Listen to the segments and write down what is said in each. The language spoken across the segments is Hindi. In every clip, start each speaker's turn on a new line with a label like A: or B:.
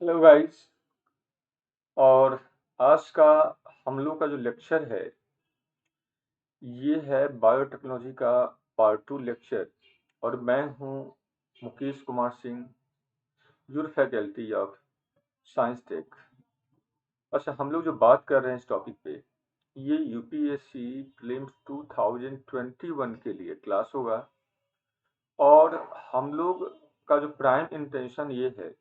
A: Hello guys. और आज का हम लोग का जो लेक्चर है ये है बायोटेक्नोलॉजी का पार्ट 2 लेक्चर। और मैं हूँ Mukesh Kumar Singh, your faculty of science tech. अच्छा, हम लोग जो बात कर रहे हैं इस टॉपिक पे, ये यूपीएससी प्रीलिम्स 2021 के लिए क्लास होगा। और हम लोग का जो प्राइम इंटेंशन ये है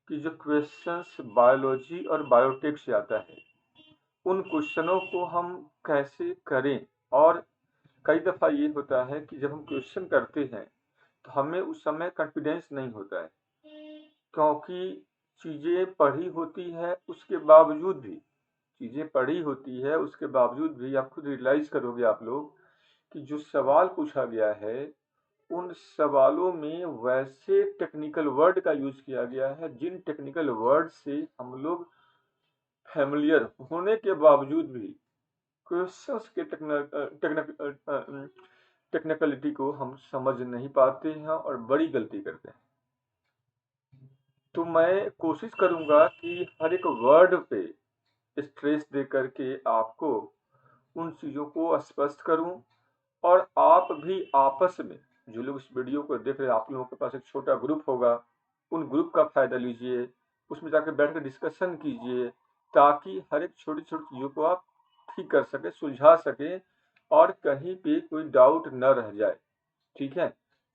A: कि जो क्वेश्चंस बायोलॉजी और बायोटेक से आता है उन क्वेश्चनों को हम कैसे करें। और कई दफ़ा ये होता है कि जब हम क्वेश्चन करते हैं तो हमें उस समय कॉन्फिडेंस नहीं होता है, क्योंकि चीज़ें पढ़ी होती है उसके बावजूद भी चीज़ें पढ़ी होती है उसके बावजूद भी आप खुद रियलाइज़ करोगे आप लोग कि जो सवाल पूछा गया है उन सवालों में वैसे टेक्निकल वर्ड का यूज़ किया गया है जिन टेक्निकल वर्ड से हम लोग फैमिलियर होने के बावजूद भी क्वेश्चंस के टेक्निकलिटी को हम समझ नहीं पाते हैं और बड़ी गलती करते हैं। तो मैं कोशिश करूंगा कि हर एक वर्ड पे स्ट्रेस दे करके आपको उन चीज़ों को स्पष्ट करूं। और आप भी आपस में, जो लोग इस वीडियो को देख रहे हैं, आप लोगों के पास एक छोटा ग्रुप होगा, उन ग्रुप का फायदा लीजिए, उसमें जाकर बैठ कर डिस्कशन कीजिए, ताकि हर एक छोटी छोटी चीज़ों को आप ठीक कर सके, सुलझा सके और कहीं पे कोई डाउट न रह जाए। ठीक है,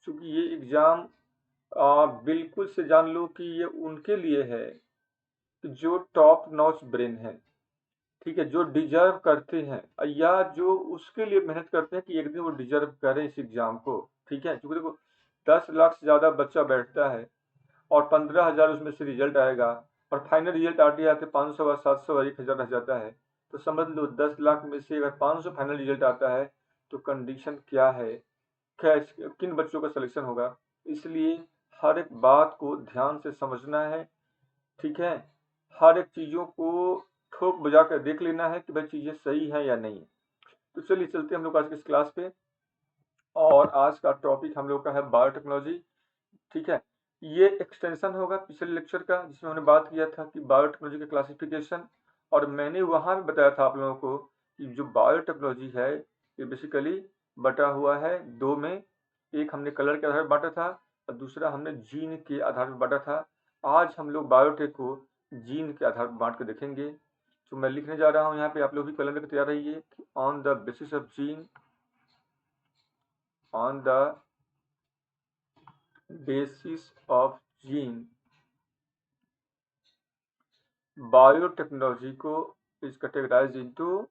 A: क्योंकि ये एग्ज़ाम बिल्कुल से जान लो कि ये उनके लिए है जो टॉप नॉच ब्रेन है। ठीक है, जो डिजर्व करते हैं या जो उसके लिए मेहनत करते हैं कि एक दिन वो डिजर्व करें इस एग्जाम को। ठीक है, क्योंकि देखो 10 लाख से ज़्यादा बच्चा बैठता है और 15,000 उसमें से रिजल्ट आएगा, और फाइनल रिजल्ट आते आते 500 और 700 और 1,000 रह जाता है। तो समझ लो 10 लाख में से अगर 500 फाइनल रिजल्ट आता है तो कंडीशन क्या है, किन बच्चों का सिलेक्शन होगा। इसलिए हर एक बात को ध्यान से समझना है। ठीक है, हर एक चीज़ों को ठोक बजा कर देख लेना है कि भाई चीज़ें सही हैं या नहीं। तो चलिए चलते हैं हम लोग आज की इस क्लास पे। और आज का टॉपिक हम लोग का है बायोटेक्नोलॉजी। ठीक है, ये एक्सटेंशन होगा पिछले लेक्चर का जिसमें हमने बात किया था कि बायोटेक्नोलॉजी का क्लासिफिकेशन। और मैंने वहाँ भी बताया था आप लोगों को कि जो बायोटेक्नोलॉजी है ये बेसिकली बटा हुआ है दो में। एक हमने कलर के आधार पर बांटा था और दूसरा हमने जीन के आधार पर बांटा था। आज हम लोग बायोटेक को जीन के आधार पर बांट कर देखेंगे। तो मैं लिखने जा रहा हूँ यहाँ पे, आप लोग भी कलम लेकर तैयार रहिए। On the basis of gene, on the basis of gene biotechnology को इज कैटेगराइज इनटू,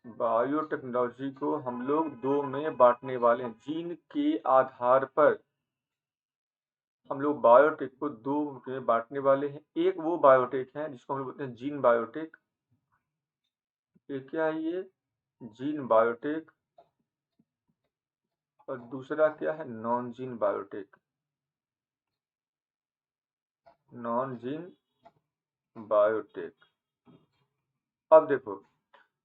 A: बायोटेक्नोलॉजी को हम लोग दो में बांटने वाले हैं। जीन के आधार पर हम लोग बायोटेक को दो में बांटने वाले हैं। एक वो बायोटेक है जिसको हम लोग बोलते हैं जीन बायोटेक। ये क्या है, ये जीन बायोटेक। और दूसरा क्या है, non gene biotech, non gene biotech. अब देखो,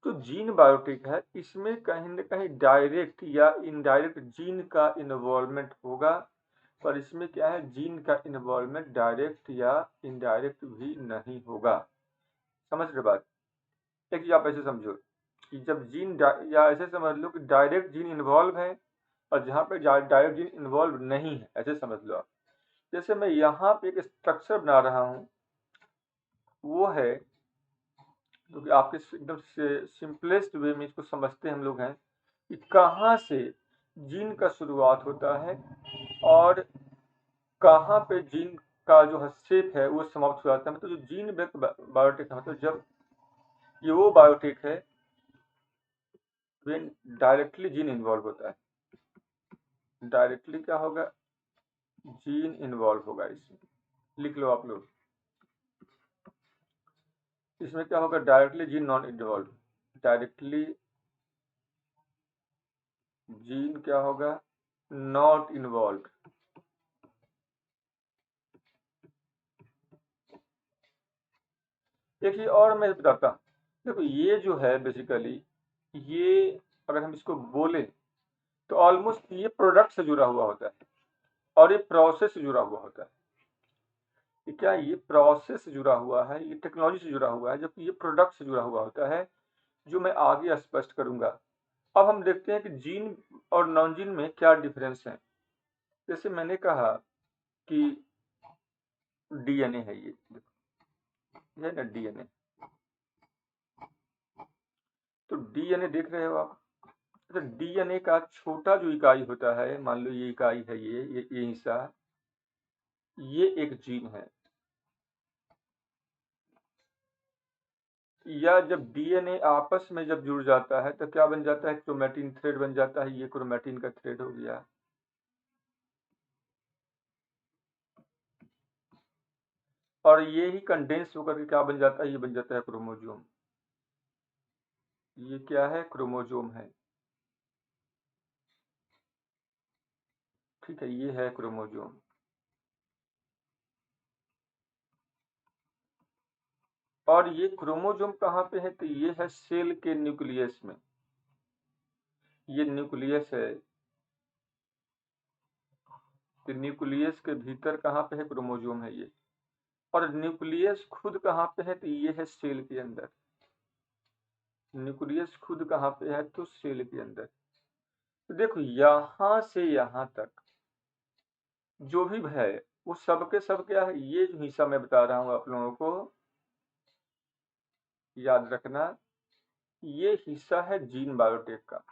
A: तो जीन बायोटेक है, इसमें कहीं ना कहीं डायरेक्ट या इनडायरेक्ट जीन का इन्वॉल्वमेंट होगा। पर इसमें क्या है, जीन का इन्वॉल्वमेंट डायरेक्ट या इनडायरेक्ट भी नहीं होगा। समझ रहे बात? एक चीज आप ऐसे समझो कि जब या ऐसे समझ लो कि डायरेक्ट जीन इन्वॉल्व है और जहाँ पे डायरेक्ट जीन इन्वॉल्व नहीं है, ऐसे समझ लो आप। जैसे मैं यहाँ पे एक स्ट्रक्चर बना रहा हूँ, वो है क्योंकि आपके एकदम से सिंपलेस्ट वे में इसको समझते हम लोग हैं कि कहाँ से जीन का शुरुआत होता है और कहाँ पे जीन का जो हस्तक्षेप है वो समाप्त हो जाता है। मतलब जो जीन बेस्ड बायोटेक है, मतलब जब ये वो बायोटेक है वेन डायरेक्टली जीन इन्वॉल्व होता है। डायरेक्टली क्या होगा, जीन इन्वॉल्व होगा। इसमें लिख लो आप लोग, इसमें क्या होगा, directly gene non involve, directly gene क्या होगा, नॉट इन्वॉल्व। देखिए और मैं बताता हूँ, देखो ये जो है बेसिकली, ये अगर हम इसको बोले तो ऑलमोस्ट ये प्रोडक्ट से जुड़ा हुआ होता है और ये प्रोसेस से जुड़ा हुआ होता है। कि क्या ये प्रोसेस से जुड़ा हुआ है, ये टेक्नोलॉजी से जुड़ा हुआ है, जबकि ये प्रोडक्ट से जुड़ा हुआ होता है, जो मैं आगे स्पष्ट करूंगा। अब हम देखते हैं कि जीन और नॉन जीन में क्या डिफरेंस है। जैसे मैंने कहा कि डीएनए है, ये है ना डीएनए। तो डीएनए देख रहे हो आप। तो डीएनए का छोटा जो इकाई होता है, मान लो ये इकाई है, ये हिस्सा, ये एक जीन है। या जब डीएनए आपस में जब जुड़ जाता है तो क्या बन जाता है, क्रोमैटिन थ्रेड बन जाता है। ये क्रोमैटिन का थ्रेड हो गया। और ये ही कंडेंस होकर के क्या बन जाता है, ये बन जाता है क्रोमोजोम। ये क्या है, क्रोमोजोम है। ठीक है, ये है क्रोमोजोम। और ये क्रोमोजोम कहाँ पे है, तो ये है सेल के न्यूक्लियस में। ये न्यूक्लियस है। तो न्यूक्लियस के भीतर कहाँ पे है, क्रोमोजोम है ये। और न्यूक्लियस खुद कहाँ पे है, तो ये है सेल के अंदर। न्यूक्लियस खुद कहाँ पे है, तो सेल के अंदर। तो देखो यहां से यहां तक जो भी है वो सब के सब क्या है, ये जो हिस्सा मैं बता रहा हूं आप लोगों को याद रखना, ये हिस्सा है जीन बायोटेक का।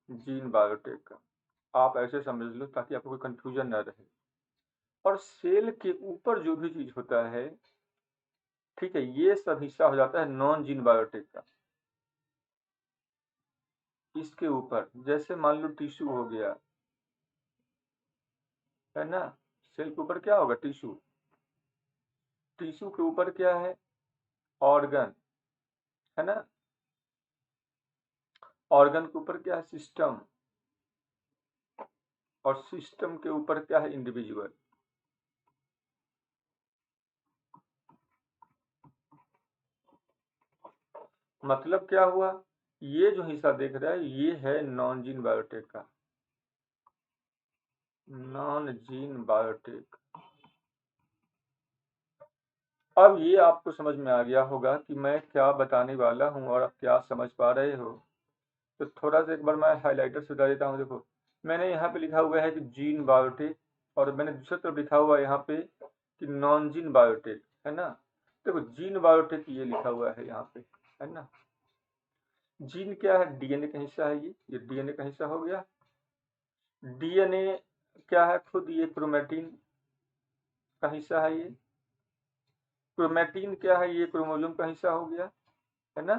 A: जीन बायोटेक का आप ऐसे समझ लो ताकि आपको कोई कंफ्यूजन ना रहे। और सेल के ऊपर जो भी चीज होता है, ठीक है, ये सब हिस्सा हो जाता है नॉन जीन बायोटेक का। इसके ऊपर जैसे मान लो टिश्यू हो गया, है ना। सेल के ऊपर क्या होगा, टिश्यू। टिश्यू के ऊपर क्या है, ऑर्गन, है ना। ऑर्गन के ऊपर क्या है, सिस्टम। और सिस्टम के ऊपर क्या है, इंडिविजुअल। मतलब क्या हुआ, ये जो हिस्सा देख रहा है ये है नॉन जीन बायोटेक का। Non gene biotech. अब ये आपको समझ में आ गया होगा कि मैं क्या बताने वाला हूँ और आप क्या समझ पा रहे हो। तो थोड़ा सा एक बार मैं हाइलाइटर से बता देता हूँ। देखो मैंने यहाँ पे लिखा हुआ है कि जीन बायोटेक, और मैंने दूसरी तरफ लिखा हुआ है यहाँ पे कि नॉन जीन बायोटेक, है ना। देखो जीन बायोटेक ये लिखा हुआ है यहाँ पे, है ना। जीन क्या है, डीएनए का हिस्सा है। ये डीएनए का हिस्सा हो गया। डीएनए क्या है, खुद ये क्रोमैटिन का हिस्सा है। ये क्रोमैटिन क्या है, ये क्रोमोजोम का हिस्सा हो गया, है ना।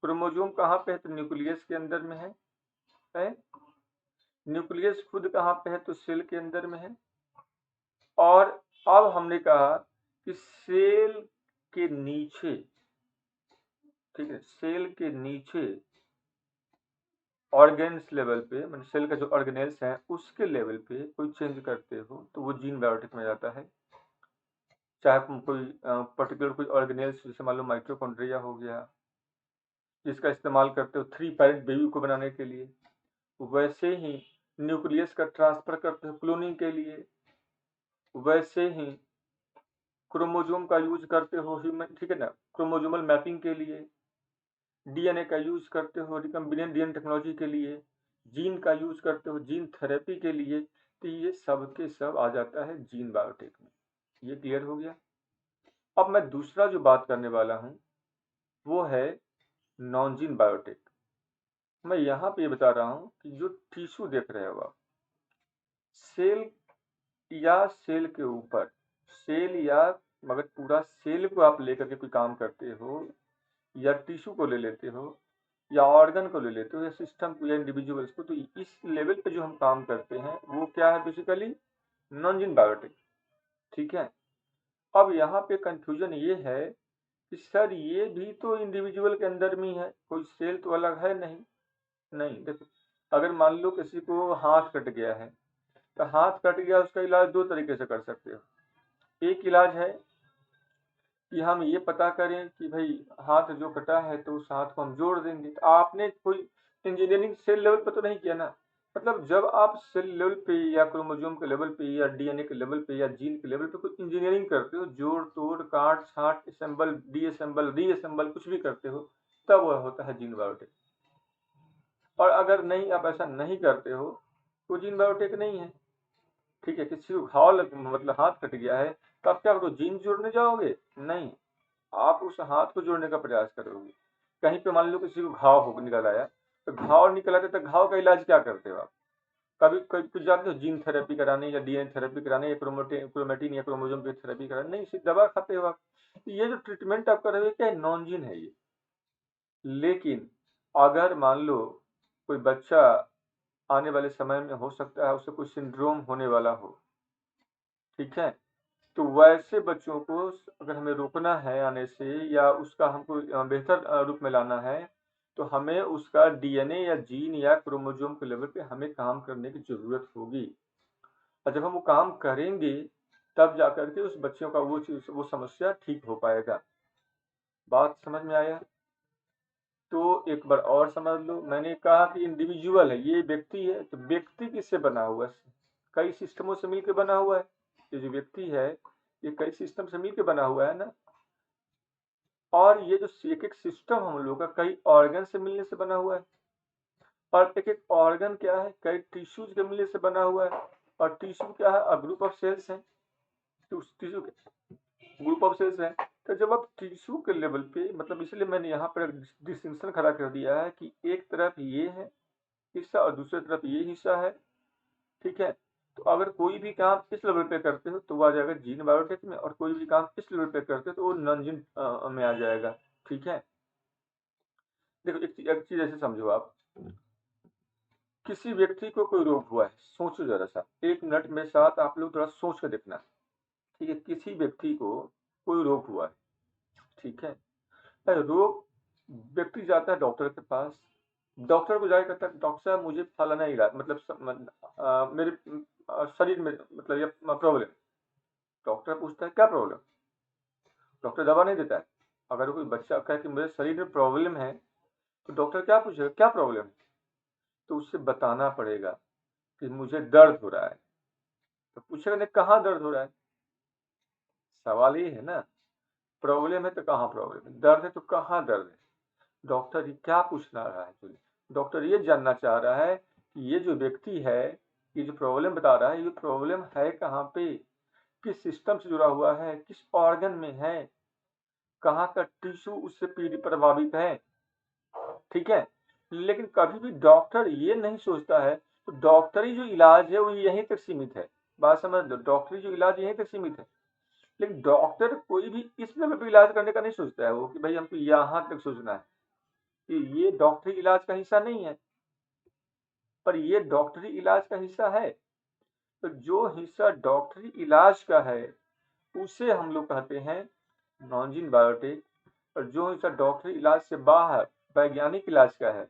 A: क्रोमोजोम कहाँ पे है, तो न्यूक्लियस के अंदर में है। न्यूक्लियस खुद कहाँ पे है, तो सेल के अंदर में है। और अब हमने कहा कि सेल के नीचे, ठीक है, सेल के नीचे ऑर्गेन्स लेवल पे, मतलब सेल का जो ऑर्गेनेल्स है उसके लेवल पे कोई चेंज करते हो तो वो जीन बायोटिक में जाता है। चाहे तुम कोई पर्टिकुलर कोई ऑर्गेनेल्स, जैसे मान लो माइटोकॉन्ड्रिया हो गया, जिसका इस्तेमाल करते हो 3 पैरेंट बेबी को बनाने के लिए, वैसे ही न्यूक्लियस का ट्रांसफर करते हो क्लोनिंग के लिए, वैसे ही क्रोमोजोम का यूज करते हो ह्यूमन, ठीक है ना, क्रोमोजोमल मैपिंग के लिए। डीएनए का यूज करते हो रिकम्बिनेंट डीएनए टेक्नोलॉजी के लिए। जीन का यूज करते हो जीन थेरेपी के लिए। तो ये सब के सब आ जाता है जीन बायोटेक में। ये क्लियर हो गया। अब मैं दूसरा जो बात करने वाला हूँ वो है नॉन जीन बायोटेक। मैं यहाँ पे ये बता रहा हूँ कि जो टिश्यू देख रहे हो आप, सेल या सेल के ऊपर, सेल या मगर पूरा सेल को आप लेकर के कोई काम करते हो, या टिश्यू को ले लेते हो, या ऑर्गन को ले लेते हो, या सिस्टम को, या इंडिविजुअल्स को, तो इस लेवल पे जो हम काम करते हैं वो क्या है, बेसिकली नॉन जीन बायोटिक। ठीक है। अब यहाँ पे कंफ्यूजन ये है कि सर ये भी तो इंडिविजुअल के अंदर में ही है, कोई सेल तो अलग है नहीं। नहीं देखो, अगर मान लो किसी को हाथ कट गया है, तो हाथ कट गया उसका इलाज दो तरीके से कर सकते हो। एक इलाज है कि हम ये पता करें कि भाई हाथ जो कटा है तो उस हाथ को हम जोड़ देंगे। तो आपने कोई इंजीनियरिंग सेल लेवल पर तो नहीं किया ना, मतलब जब आप सेल लेवल पे या क्रोमोसोम के लेवल पे या डीएनए के लेवल पे या जीन के लेवल पे कोई इंजीनियरिंग करते हो, जोड़ तोड़ काट छांट असेंबल डीअसेंबल रीअसेंबल कुछ भी करते हो, तब वह होता है जीन बायोटेक। और अगर नहीं, आप ऐसा नहीं करते हो तो जीन बायोटेक नहीं है। ठीक है, किसी को घाव मतलब हाथ कट गया है, तो आप क्या करोगे, जीन जोड़ने जाओगे? नहीं, आप उस हाथ को जोड़ने का प्रयास करोगे। कहीं पे मान लो किसी को घाव हो निकल आया, तो घाव निकल आते तो घाव का इलाज क्या करते हो आप? कभी कभी कुछ जाते हो जीन थेरेपी कराने या डीएनए थेरेपी कराने या क्रोमेटिन या क्रोमोसोम की थेरेपी कराने? नहीं, सिर्फ दवा खाते हो आप। तो ये जो ट्रीटमेंट आप कर रहे हो क्या नॉन जीन है ये। लेकिन अगर मान लो कोई बच्चा आने वाले समय में हो सकता है उसे कोई सिंड्रोम होने वाला हो, ठीक है, तो वैसे बच्चों को अगर हमें रोकना है आने से या उसका हमको बेहतर रूप में लाना है, तो हमें उसका डीएनए या जीन या क्रोमोसोम के लेवल पे हमें काम करने की जरूरत होगी। और जब हम वो काम करेंगे तब जाकर के उस बच्चों का वो चीज वो समस्या ठीक हो पाएगा। बात समझ में आया? तो एक बार और समझ लो, मैंने कहा कि इंडिविजुअल है, ये व्यक्ति है, तो व्यक्ति किससे बना हुआ है? कई सिस्टमों से मिलकर बना हुआ है। ये जो व्यक्ति है ये कई सिस्टम से मिलकर बना हुआ है ना। और ये जो एक एक सिस्टम हम लोग का कई ऑर्गन से मिलने से बना हुआ है। और एक एक ऑर्गन क्या है, कई टिश्यूज के मिलने से बना हुआ है। और टिश्यू क्या है, अ ग्रुप ऑफ सेल्स है। तो उस टिश्यू ग्रुप ऑफ सेल्स है। तो जब आप टिश्यू के लेवल पे, मतलब इसलिए मैंने यहाँ पर डिस्टिंक्शन खड़ा कर दिया है कि एक तरफ ये है हिस्सा और दूसरी तरफ ये हिस्सा है, ठीक है। तो अगर कोई भी काम इस लेवल पे करते हो तो वो आ जाएगा जीन बायोटेक में, और कोई भी काम इस लेवल पे करते हो तो वो नॉन जीन में आ जाएगा, ठीक है। देखो एक चीज ऐसे समझो आप, किसी व्यक्ति को कोई रोग हुआ है, सोचो जरा सा, एक मिनट में साथ आप लोग थोड़ा सोच कर देखना, ठीक है। किसी व्यक्ति को कोई रोग हुआ है, ठीक है। रोग, व्यक्ति जाता है डॉक्टर के पास, डॉक्टर को जाकर कहता है डॉक्टर साहब मुझे फलाना इलाज मतलब मेरे शरीर में मतलब ये प्रॉब्लम। डॉक्टर पूछता है क्या प्रॉब्लम, डॉक्टर दवा नहीं देता है। अगर कोई बच्चा कहे कि मेरे शरीर में प्रॉब्लम है, तो डॉक्टर क्या पूछेगा, क्या प्रॉब्लम है? तो उससे बताना पड़ेगा कि मुझे दर्द हो रहा है। तो पूछेगा नहीं कहाँ दर्द हो रहा है, सवाल ये है ना। प्रॉब्लम है तो कहाँ प्रॉब्लम है, दर्द है तो कहाँ दर्द है। डॉक्टर ये क्या पूछना रहा है तुझे, डॉक्टर ये जानना चाह रहा है कि ये जो व्यक्ति है, ये जो प्रॉब्लम बता रहा है, ये प्रॉब्लम है कहाँ पे, किस सिस्टम से जुड़ा हुआ है, किस ऑर्गन में है, कहाँ का टिश्यू उससे प्रभावित है, ठीक है। लेकिन कभी भी डॉक्टर ये नहीं सोचता है, तो डॉक्टरी जो इलाज है वो यहीं तक सीमित है। बात समझ लो, डॉक्टरी जो इलाज यहीं तक सीमित है। लेकिन डॉक्टर कोई भी इस लेवल पे इलाज करने का नहीं सोचता है वो, कि भाई हमको यहाँ तक सोचना है, कि ये डॉक्टरी इलाज का हिस्सा नहीं है। पर ये डॉक्टरी इलाज का हिस्सा है। तो जो हिस्सा डॉक्टरी इलाज का है उसे हम लोग कहते हैं नॉन जीन बायोटेक, और जो हिस्सा डॉक्टरी इलाज से बाहर वैज्ञानिक इलाज का है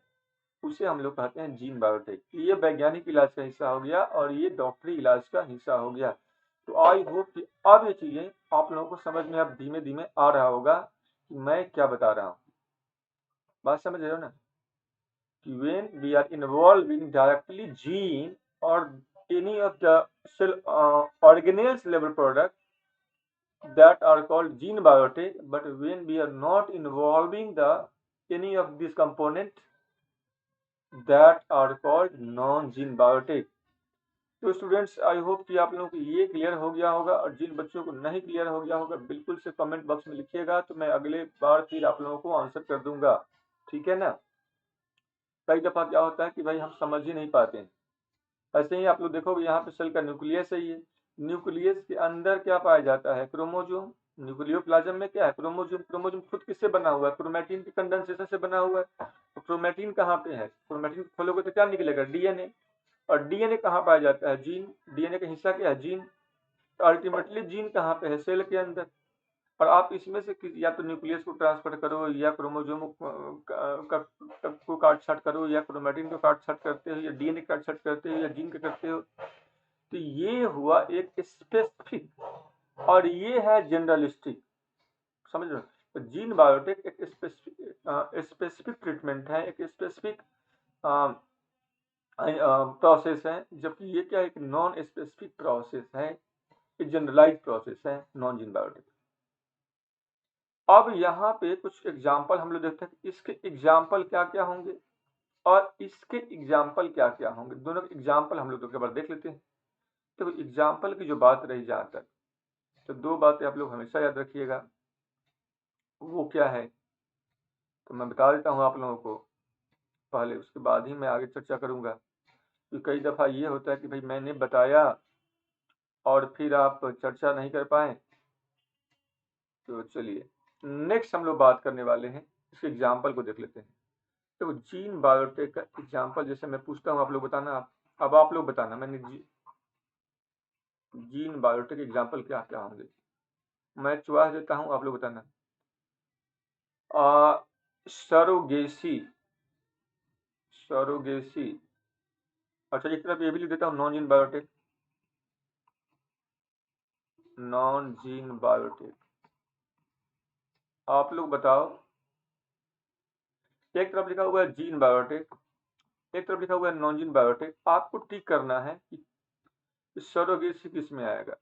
A: उसे हम लोग कहते हैं जीन बायोटेक। ये वैज्ञानिक इलाज का हिस्सा हो गया और ये डॉक्टरी इलाज का हिस्सा हो गया। तो आई होप कि अब ये चीजें आप लोगों को समझ में अब धीमे धीमे आ रहा होगा कि मैं क्या बता रहा हूँ। बात समझ रहे हो ना, कि when we are involving directly gene or any of the cell organelles level product that are called gene biotic, but when we are not involving the any of these component that are called non gene biotic। तो स्टूडेंट्स आई होप कि आप लोगों को ये क्लियर हो गया होगा, और जिन बच्चों को नहीं क्लियर हो गया होगा बिल्कुल से कमेंट बॉक्स में लिखिएगा, तो मैं अगले बार फिर आप लोगों को आंसर कर दूंगा, ठीक है ना। कई दफा क्या होता है कि भाई हम समझ ही नहीं पाते हैं। ऐसे ही आप लोग देखोगे यहाँ पे सेल का न्यूक्लियस है, ये न्यूक्लियस के अंदर क्या पाया जाता है, क्रोमोजोम। न्यूक्लियोप्लाज्म में क्या है, क्रोमोजोम। क्रोमोजोम खुद किससे बना हुआ है, क्रोमैटिन के कंडेंसेशन से बना हुआ है। तो क्रोमैटिन कहाँ पे है, क्रोमैटिन खोलोगे तो क्या निकलेगा, डीएनए। और डीएनए कहाँ पाया जाता है, जीन। डीएनए का हिस्सा क्या है, जीन। तो अल्टीमेटली जीन कहाँ पे है, सेल के अंदर। और आप इसमें से या तो न्यूक्लियस को ट्रांसफर करो या क्रोमोजोम को काट छाट करो या क्रोमैटिन को काट छाट करते हो या डीएनए काट छाट करते हो या जीन का करते हो। तो ये हुआ एक स्पेसिफिक और ये है जनरलिस्टिक, समझ रहे हो। तो जीन बायोटेक एक स्पेसिफिक ट्रीटमेंट है, एक स्पेसिफिक प्रोसेस है, जबकि ये क्या है, एक नॉन स्पेसिफिक प्रोसेस है, एक जनरलाइज प्रोसेस है नॉन जीन बायोटिक। अब यहाँ पे कुछ एग्जाम्पल हम लोग देखते हैं कि इसके एग्जाम्पल क्या क्या होंगे और इसके एग्जाम्पल क्या क्या होंगे। दोनों के एग्जाम्पल हम लोग तो एक बार देख लेते हैं। तो एग्जाम्पल की जो बात रही जहाँ तक, तो दो बातें आप लोग हमेशा याद रखिएगा। वो क्या है तो मैं बता देता हूँ आप लोगों को पहले, उसके बाद ही मैं आगे चर्चा करूंगा। कि कई दफ़ा ये होता है कि भाई मैंने बताया और फिर आप चर्चा नहीं कर पाए। तो चलिए नेक्स्ट हम लोग बात करने वाले हैं, इसके एग्जाम्पल को देख लेते हैं। तो जीन बायोटेक का एग्जाम्पल जैसे मैं पूछता हूँ, आप लोग बताना। अब आप लोग बताना मैंने जीन बायोटेक एग्जाम्पल क्या क्या होंगे। मैं चॉइस देता हूँ, आप लोग बताना। Surrogacy, surrogacy. अच्छा एक तरफ ये भी लिख देता हूँ, non gene biotech, non gene biotech. आप लोग बताओ, एक तरफ लिखा हुआ है जीन बायोटेक, एक तरफ लिखा हुआ है नॉन जीन बायोटेक। आपको टिक करना है कि सरोगेसी किस में आएगा,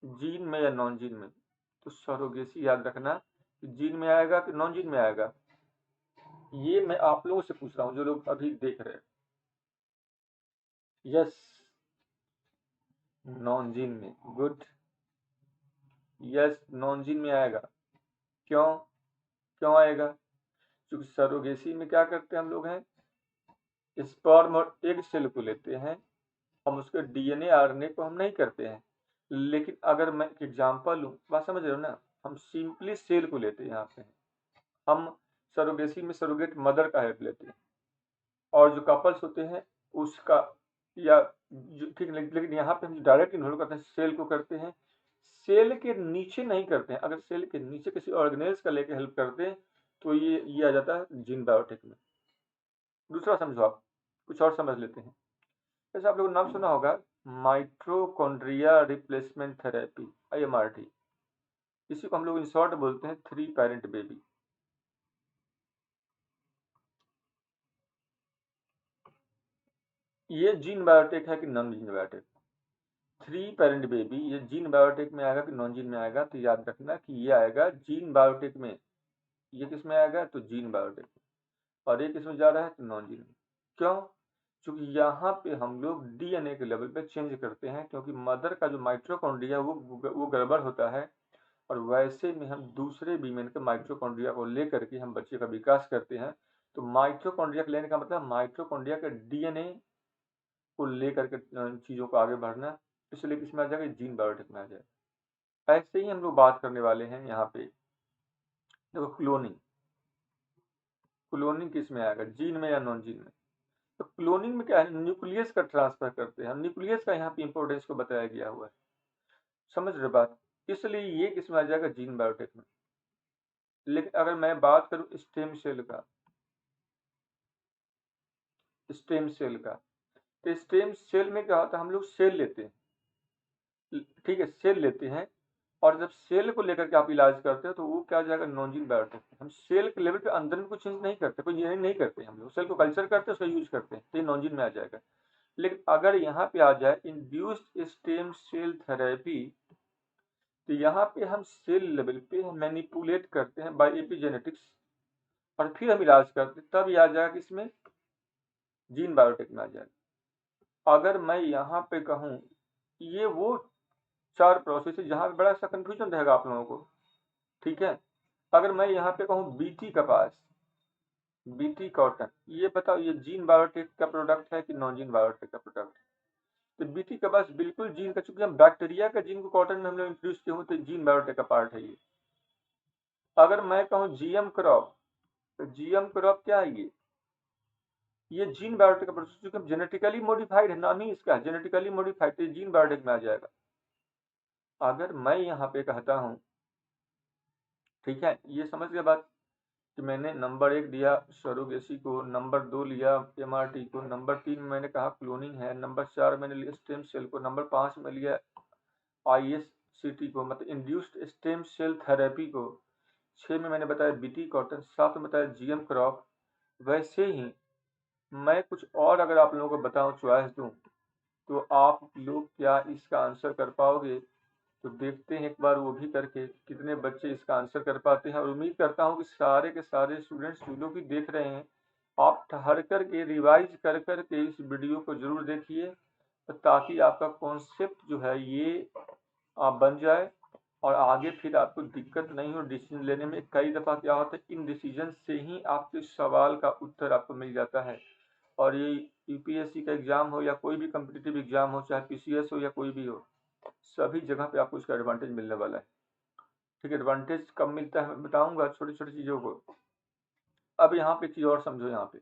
A: जीन में या नॉन जीन में। तो सरोगेसी याद रखना कि जीन में आएगा कि नॉन जीन में आएगा। ये मैं आप लोगों से पूछ रहा हूँ जो लोग अभी देख रहे हैं। यस, नॉन जीन में, गुड। यस, नॉन जीन में आएगा। क्यों, क्यों आएगा? क्योंकि सरोगेसी में क्या करते हैं हम लोग हैं, स्पर्म और एग सेल को लेते हैं, हम उसके डीएनए आरएनए को हम नहीं करते हैं। लेकिन अगर मैं एक एग्जांपल लूँ, बात समझ रहे हो ना, हम सिंपली सेल को लेते हैं। यहाँ पे हम सरोगेसी में सरोगेट मदर का हेल्प लेते हैं और जो कपल्स होते हैं उसका, या ठीक, लेकिन यहाँ पे हम डायरेक्ट इन्वॉल्व करते हैं, सेल को करते हैं। सेल के नीचे नहीं करते हैं। अगर सेल के नीचे किसी ऑर्गेनेल्स का लेके हेल्प करते हैं तो ये आ जाता है जीन बायोटेक में। दूसरा समझो आप, कुछ और समझ लेते हैं। जैसे आप लोगों ने नाम सुना होगा माइट्रोकॉन्ड्रिया रिप्लेसमेंट थेरेपी, IMRT। इसी को हम लोग इन शॉर्ट बोलते हैं 3 पेरेंट बेबी। ये जीन बायोटेक है कि non gene biotech? 3 parent baby ये जीन बायोटेक में आएगा कि नॉन जीन में आएगा? तो याद रखना कि ये आएगा जीन बायोटेक में। ये किस में आएगा? तो जीन बायोटेक में। और ये किस में जा रहा है? तो नॉन जीन में। क्यों? क्योंकि यहाँ पे हम लोग डीएनए के लेवल पे चेंज करते हैं, क्योंकि मदर का जो माइट्रोकॉन्ड्रिया वो गड़बड़ होता है, और वैसे में हम दूसरे वीमेन के माइट्रोकॉन्ड्रिया को लेकर के हम बच्चे का विकास करते हैं। तो माइट्रोकॉन्ड्रिया लेने का मतलब माइट्रोकॉन्ड्रिया के डीएनए को लेकर के चीज़ों को आगे बढ़ना, इसलिए किसमें आ जाएगा? जीन बायोटेक में आ जाएगा। ऐसे ही हम लोग बात करने वाले हैं यहाँ पे। देखो क्लोनिंग, क्लोनिंग किस में आएगा, जीन में या नॉन जीन में? तो क्लोनिंग में क्या है, न्यूक्लियस का ट्रांसफर करते हैं, न्यूक्लियस का यहाँ पे इंपॉर्टेंस को बताया गया हुआ है। समझ रहे बात? इसलिए ये किस में आ जाएगा? जीन बायोटेक में। लेकिन अगर मैं बात करूं स्टेम सेल का, स्टेम सेल का, तो स्टेम सेल में क्या होता है, हम लोग सेल लेते हैं, ठीक है, सेल लेते हैं, और जब सेल को लेकर के आप इलाज करते हो तो वो क्या हो जाएगा? Non gene biotech. हम सेल के लेवल पे अंदर में कुछ चेंज नहीं करते, कोई ये नहीं करते, हम लोग सेल को कल्चर करते हैं, उसका यूज करते हैं, तो ये नॉन जीन में आ जाएगा। लेकिन अगर यहाँ पे आ जाए इंड्यूस्ड स्टेम सेल थेरेपी, तो यहाँ पे हम सेल लेवल पे मैनिपुलेट करते हैं बाय एपिजेनेटिक्स, और फिर हम इलाज करते हैं, तब ये आ जाएगा इसमें जीन बायोटेक में आ जाएगा। अगर मैं यहाँ पे कहूँ, ये वो 4 प्रोसेस है जहाँ पे बड़ा सा कंफ्यूजन रहेगा आप लोगों को, ठीक है। अगर मैं यहाँ पे कहूँ बीटी कपास, बीटी कॉटन, ये बताओ ये जीन बायोटेक का प्रोडक्ट है कि नॉन जीन बायोटेक का प्रोडक्ट है? तो बीटी कपास बिल्कुल जीन का, चूंकि हम बैक्टीरिया का जीन को कॉटन में हम लोग इंट्रोड्यूस किए हुए, तो जीन बायोटेक का पार्ट है ये। अगर मैं कहूँ जीएम क्रॉप, तो जीएम क्रॉप क्या है? ये जीन बायोटेक का प्रोसेस, चूंकि हम जेनेटिकली मॉडिफाइड है, नाम ही इसका जेनेटिकली मॉडिफाइड, तो जीन बायोटेक में आ जाएगा। अगर मैं यहाँ पे कहता हूँ, ठीक है, ये समझ गए बात, कि मैंने नंबर 1 दिया सरोगेसी को, नंबर 2 लिया एमआरटी को, नंबर 3 में मैंने कहा क्लोनिंग है, नंबर 4 मैंने लिया स्टेम सेल को, नंबर 5 में लिया ISCT को, मतलब इंड्यूस्ड स्टेम सेल थेरेपी को, 6 में मैंने बताया बीटी कॉटन, 7 में बताया जीएम क्रॉप। वैसे ही मैं कुछ और अगर आप लोगों को बताऊं, चॉइस दूं, तो आप लोग क्या इसका आंसर कर पाओगे? तो देखते हैं एक बार वो भी करके कितने बच्चे इसका आंसर कर पाते हैं। और उम्मीद करता हूँ कि सारे के सारे स्टूडेंट्स जो लोग भी देख रहे हैं, आप ठहर कर के रिवाइज कर कर के इस वीडियो को जरूर देखिए, ताकि आपका कॉन्सेप्ट जो है ये बन जाए और आगे फिर आपको दिक्कत नहीं हो डिसीजन लेने में। कई दफ़ा क्या होता है, इन डिसीजन से ही आपके सवाल का उत्तर आपको मिल जाता है। और ये यूपीएससी का एग्जाम हो या कोई भी कम्पिटिटिव एग्जाम हो, चाहे पीसीएस हो या कोई भी हो, सभी जगह पे आपको इसका एडवांटेज मिलने वाला है। ठीक है, एडवांटेज कब मिलता है मैं बताऊंगा, छोटी छोटी चीज़ों को। अब यहाँ पे चीज़ और समझो। यहाँ पे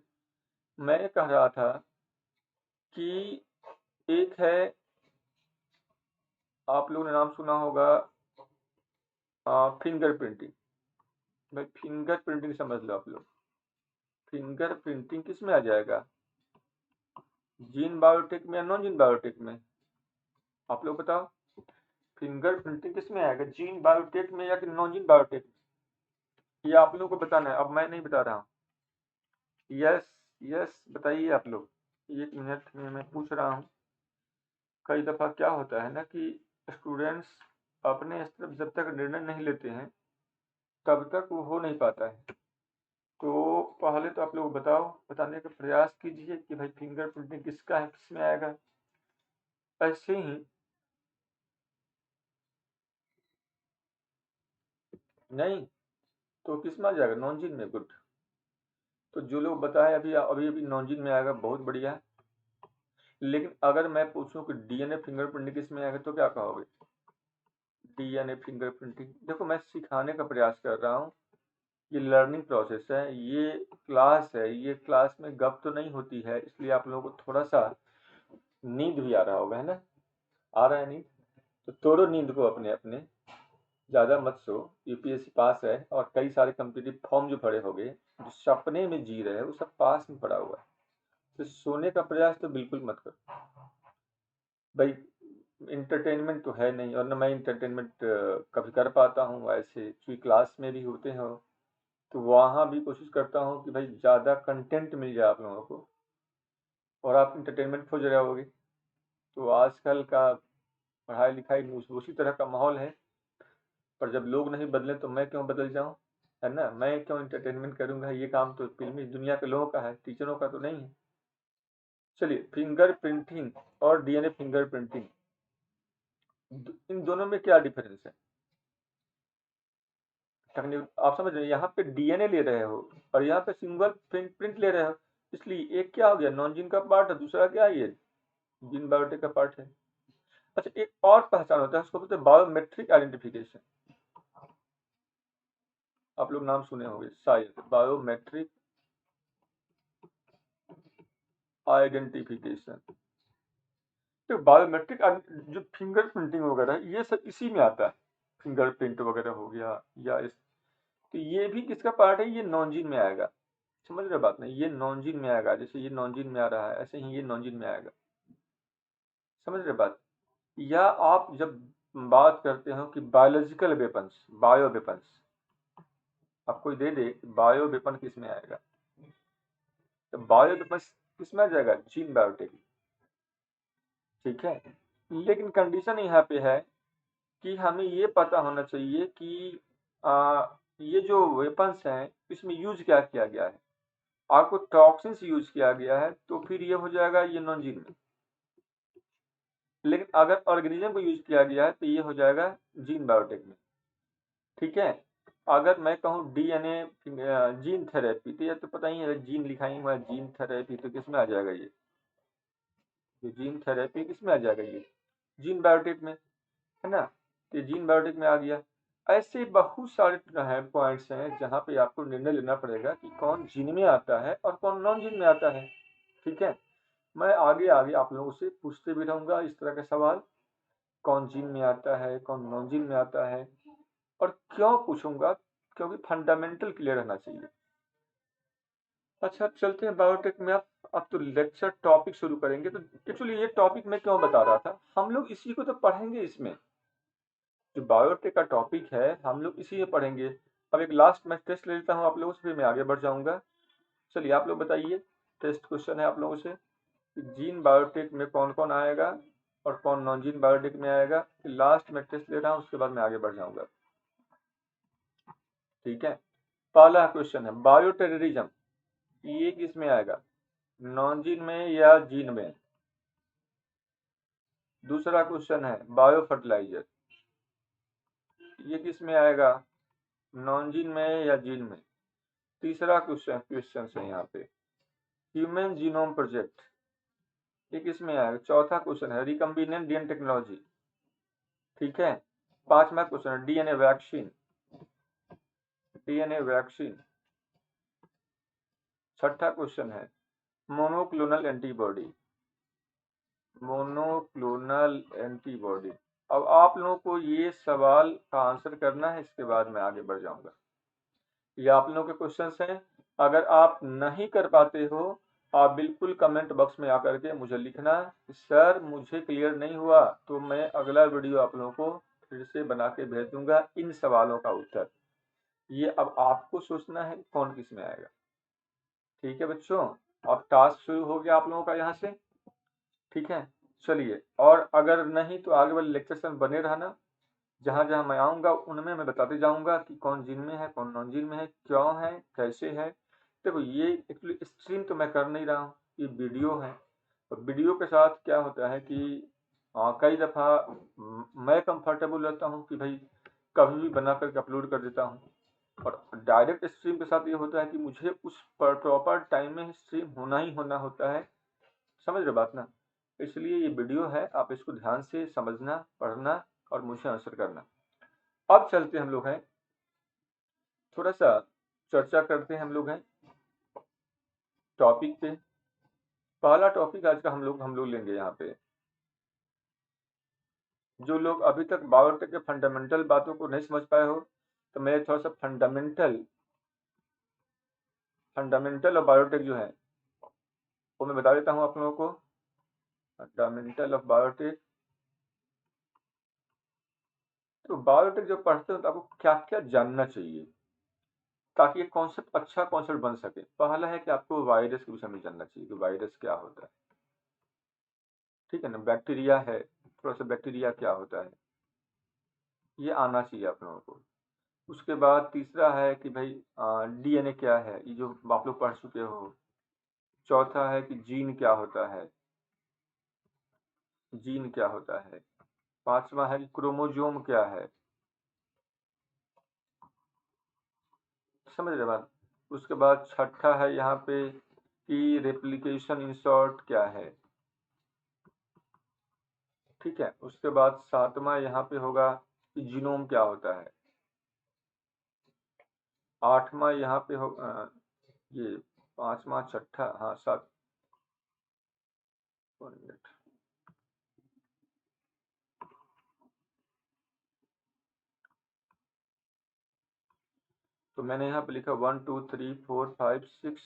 A: मैं कह रहा था कि एक है, आप लोगों ने नाम सुना होगा फिंगर प्रिंटिंग। भाई फिंगर प्रिंटिंग समझ लो आप लोग। फिंगर प्रिंटिंग किस में आ जाएगा, जीन बायोटेक में या नॉन जीन बायोटेक में? आप लोग बताओ, फिंगर प्रिंटिंग किस में आएगा, जीन बायोटेक में या कि नॉन जीन बायोटेक में? ये आप लोगों को बताना है, अब मैं नहीं बता रहा हूँ। यस, यस बताइए आप लोग। एक मिनट में मैं पूछ रहा हूँ। कई दफ़ा क्या होता है ना कि स्टूडेंट्स अपने स्तर जब तक निर्णय नहीं लेते हैं तब तक वो हो नहीं पाता है। तो पहले तो आप लोग बताओ, बताने का प्रयास कीजिए कि भाई फिंगर प्रिंटिंग किसका है, किस में आएगा। ऐसे ही नहीं तो किस में आ जाएगा, नॉन जीन में। गुड। तो जो लोग बताए अभी अभी अभी नॉन जीन में आएगा, बहुत बढ़िया। लेकिन अगर मैं पूछूं कि डीएनए फिंगर प्रिंटिंग किस में आएगा तो क्या कहोगे? डीएनए फिंगर प्रिंटिंग, देखो मैं सिखाने का प्रयास कर रहा हूँ। ये लर्निंग प्रोसेस है, ये क्लास है, ये क्लास में गप तो नहीं होती है, इसलिए आप लोगों को थोड़ा सा नींद भी आ रहा होगा, है ना? आ रहा है नींद? तो तोड़ो नींद को अपने अपने, ज़्यादा मत सो। यूपीएससी पास है और कई सारे कम्पिटिटिव फॉर्म जो भरे होंगे, जो सपने में जी रहे हैं वो सब पास में पड़ा हुआ है। तो सोने का प्रयास तो बिल्कुल मत करो भाई। इंटरटेनमेंट तो है नहीं, और न मैं इंटरटेनमेंट कभी कर पाता हूँ। ऐसे क्योंकि क्लास में भी होते हो तो वहाँ भी कोशिश करता हूँ कि भाई ज़्यादा कंटेंट मिल जाए आप लोगों को, और आप इंटरटेनमेंट खोज रहे होगे। तो आजकल का पढ़ाई लिखाई उसी तरह का माहौल है। पर जब लोग नहीं बदले तो मैं क्यों बदल जाऊं, है ना? मैं क्यों इंटरटेनमेंट करूंगा, ये काम तो फिल्मी दुनिया के लोगों का है, टीचरों का तो नहीं है। चलिए, फिंगर प्रिंटिंग और डीएनए फिंगर प्रिंटिंग, इन दोनों में क्या डिफरेंस है? टेक्निक आप समझ रहे हैं, यहाँ पे डीएनए ले रहे हो और यहाँ पे सिंगल प्रिंट ले रहे हो। इसलिए एक क्या हो गया, नॉन जीन का पार्ट है, दूसरा क्या है, ये जीन बायोटेक का पार्ट है। अच्छा, एक और पहचान होता है, उसको बोलते हैं बायोमेट्रिक आइडेंटिफिकेशन। आप लोग नाम सुने होंगे शायद, बायोमेट्रिक आइडेंटिफिकेशन। तो बायोमेट्रिक जो फिंगर प्रिंटिंग वगैरह ये सब इसी में आता है। फिंगर प्रिंट वगैरह हो गया या इस, तो ये भी किसका पार्ट है, ये नॉन जीन में आएगा। समझ रहे बात नहीं, ये नॉन जीन में आएगा। जैसे ये नॉन जीन में आ रहा है, ऐसे ही ये नॉन जीन में आएगा। समझ रहे बात? या आप जब बात करते हो कि बायोलॉजिकल वेपन्स, बायो वेपन्स, आप कोई दे दे बायो वेपन किस में आएगा, तो बायो वेपन्स किस में आ जाएगा, जीन बायोटेक। ठीक है, लेकिन कंडीशन यहाँ पे है कि हमें ये पता होना चाहिए कि ये जो वेपन्स हैं इसमें यूज क्या किया गया है। आपको टॉक्सिन्स यूज किया गया है तो फिर ये हो जाएगा ये नॉन जीन में। लेकिन अगर ऑर्गेनिज्म को यूज किया गया है तो ये हो जाएगा जीन बायोटेक में। ठीक है, अगर मैं कहूँ डीएनए जीन थेरेपी, तो ये तो पता ही है, जीन लिखा ही हुआ है, जीन थेरेपी, तो किस में आ जाएगा ये, जीन थेरेपी किस में आ जाएगा, ये जीन बायोटेक में, है ना? तो जीन बायोटेक में आ गया। ऐसे बहुत सारे है पॉइंट्स हैं जहाँ पे आपको निर्णय लेना पड़ेगा कि कौन जीन में आता है और कौन नॉन जीन में आता है। ठीक है, मैं आगे आगे आप लोगों से पूछते भी रहूंगा इस तरह के सवाल, कौन जीन में आता है, कौन नॉन जीन में आता है, और क्यों पूछूंगा, क्योंकि फंडामेंटल क्लियर रहना चाहिए। अच्छा, चलते हैं बायोटेक में। अब तो लेक्चर टॉपिक शुरू करेंगे। तो एक्चुअली ये टॉपिक मैं क्यों बता रहा था, हम लोग इसी को तो पढ़ेंगे इसमें। जो बायोटेक का टॉपिक है हम लोग इसी में पढ़ेंगे। अब एक लास्ट मैं टेस्ट ले लेता हूँ आप लोगों से, फिर मैं आगे बढ़ जाऊंगा। चलिए आप लोग बताइए, टेस्ट क्वेश्चन है आप लोगों से कि जीन बायोटेक में कौन कौन आएगा और कौन नॉन जीन बायोटेक में आएगा। लास्ट में टेस्ट ले रहा हूँ, उसके बाद मैं आगे बढ़ जाऊंगा। ठीक है, पहला क्वेश्चन है बायो टेररिज्म, ये किस में आएगा, नॉन जीन में या जीन में। दूसरा क्वेश्चन है बायो फर्टिलाइजर, ये किस में आएगा, नॉन जीन में या जीन में। तीसरा क्वेश्चन है यहाँ पे ह्यूमन जीनोम प्रोजेक्ट, ये किस में आएगा। चौथा क्वेश्चन है रिकम्बिनेंट डीएनए टेक्नोलॉजी। ठीक है, पांचवा क्वेश्चन है डीएनए वैक्सीन, डीएनए वैक्सीन। छठा क्वेश्चन है मोनोक्लोनल एंटीबॉडी, मोनोक्लोनल एंटीबॉडी। अब आप लोगों को ये सवाल का आंसर करना है, इसके बाद मैं आगे बढ़ जाऊंगा। ये आप लोगों के क्वेश्चंस हैं, अगर आप नहीं कर पाते हो आप बिल्कुल कमेंट बॉक्स में आकर के मुझे लिखना सर मुझे क्लियर नहीं हुआ, तो मैं अगला वीडियो आप लोगों को फिर से बना के भेज दूंगा इन सवालों का उत्तर। ये अब आपको सोचना है कौन किस में आएगा। ठीक है बच्चों, अब टास्क शुरू हो गया आप लोगों का यहाँ से। ठीक है, चलिए, और अगर नहीं तो आगे वाले लेक्चर में बने रहना, जहां जहां मैं आऊंगा उनमें मैं बताते जाऊंगा कि कौन जिन में है कौन नॉन जिन में है, क्यों है कैसे है। देखो ये एक्चुअली स्ट्रीम तो मैं कर नहीं रहा हूँ, ये वीडियो है। तो वीडियो के साथ क्या होता है कि कई दफ़ा मैं कंफर्टेबल रहता हूँ कि भाई कभी भी बना करके अपलोड कर देता हूँ, और डायरेक्ट स्ट्रीम के साथ ये होता है कि मुझे उस प्रॉपर टाइम में स्ट्रीम होना ही होना होता है। समझ रहे बात ना, इसलिए ये वीडियो है, आप इसको ध्यान से समझना, पढ़ना और मुझे आंसर करना। अब चलते हम लोग हैं, थोड़ा सा चर्चा करते हैं हम लोग हैं टॉपिक पे। पहला टॉपिक आज का हम लोग लेंगे यहाँ पे। जो लोग अभी तक बायोटेक के फंडामेंटल बातों को नहीं समझ पाए हो, तो मैं थोड़ा सा फंडामेंटल और बायोटेक जो है वो मैं बता देता हूँ आप लोगों को। फंडामेंटल ऑफ बायोटेक, तो बायोटेक जब पढ़ते हो तो आपको क्या क्या जानना चाहिए ताकि ये कॉन्सेप्ट अच्छा कॉन्सेप्ट बन सके। पहला है कि आपको वायरस के विषय में जानना चाहिए कि वायरस क्या होता है। ठीक है ना, बैक्टीरिया है, थोड़ा सा बैक्टीरिया क्या होता है ये आना चाहिए आप लोगों को। उसके बाद तीसरा है कि भाई डीएनए क्या है, ये जो आप लोग पढ़ चुके हो। चौथा है कि जीन क्या होता है, जीन क्या होता है। पांचवा है कि क्रोमोजोम क्या है, समझ रहे बात। उसके बाद छठा है यहाँ पे कि रेप्लिकेशन इन शॉर्ट क्या है। ठीक है, उसके बाद सातवां यहाँ पे होगा कि जीनोम क्या होता है। आठवां यहाँ पे हो ये पांचवा छठा, हाँ सात, 1 मिनट। तो मैंने यहाँ पे लिखा 1 2 3 4 5 6,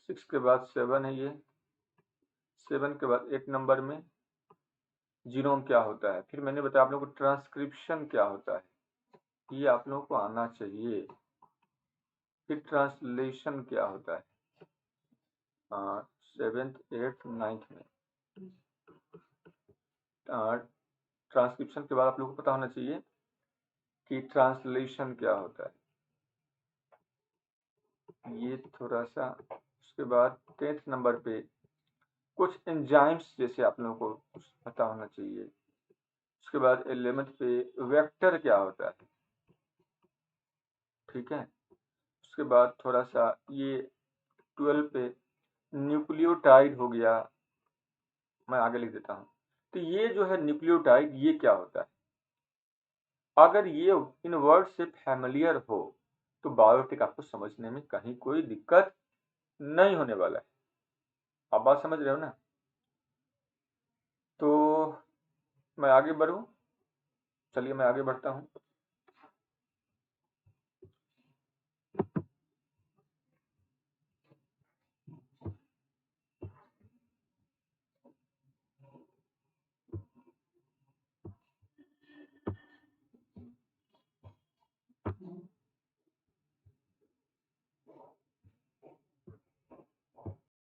A: 6 के बाद 7 है, ये 7 के बाद 8 नंबर में जीनोम क्या होता है। फिर मैंने बताया आप लोगों को ट्रांसक्रिप्शन क्या होता है, ये आप लोगों को आना चाहिए। फिर ट्रांसलेशन क्या होता है 7th 8th 9th में। ट्रांसक्रिप्शन के बाद आप लोगों को पता होना चाहिए कि ट्रांसलेशन क्या होता है, ये थोड़ा सा। उसके बाद 10th नंबर पे कुछ एंजाइम्स जैसे आप लोगों को कुछ पता होना चाहिए। उसके बाद 11th पे वेक्टर क्या होता है। ठीक है, उसके बाद थोड़ा सा ये 12 पे न्यूक्लियोटाइड हो गया, मैं आगे लिख देता हूँ। तो ये जो है न्यूक्लियोटाइड ये क्या होता है, अगर ये इन वर्ड से फैमिलियर हो तो बायोटिक आपको समझने में कहीं कोई दिक्कत नहीं होने वाला है। आप बात समझ रहे हो ना। तो मैं आगे बढ़ूं, चलिए मैं आगे बढ़ता हूं।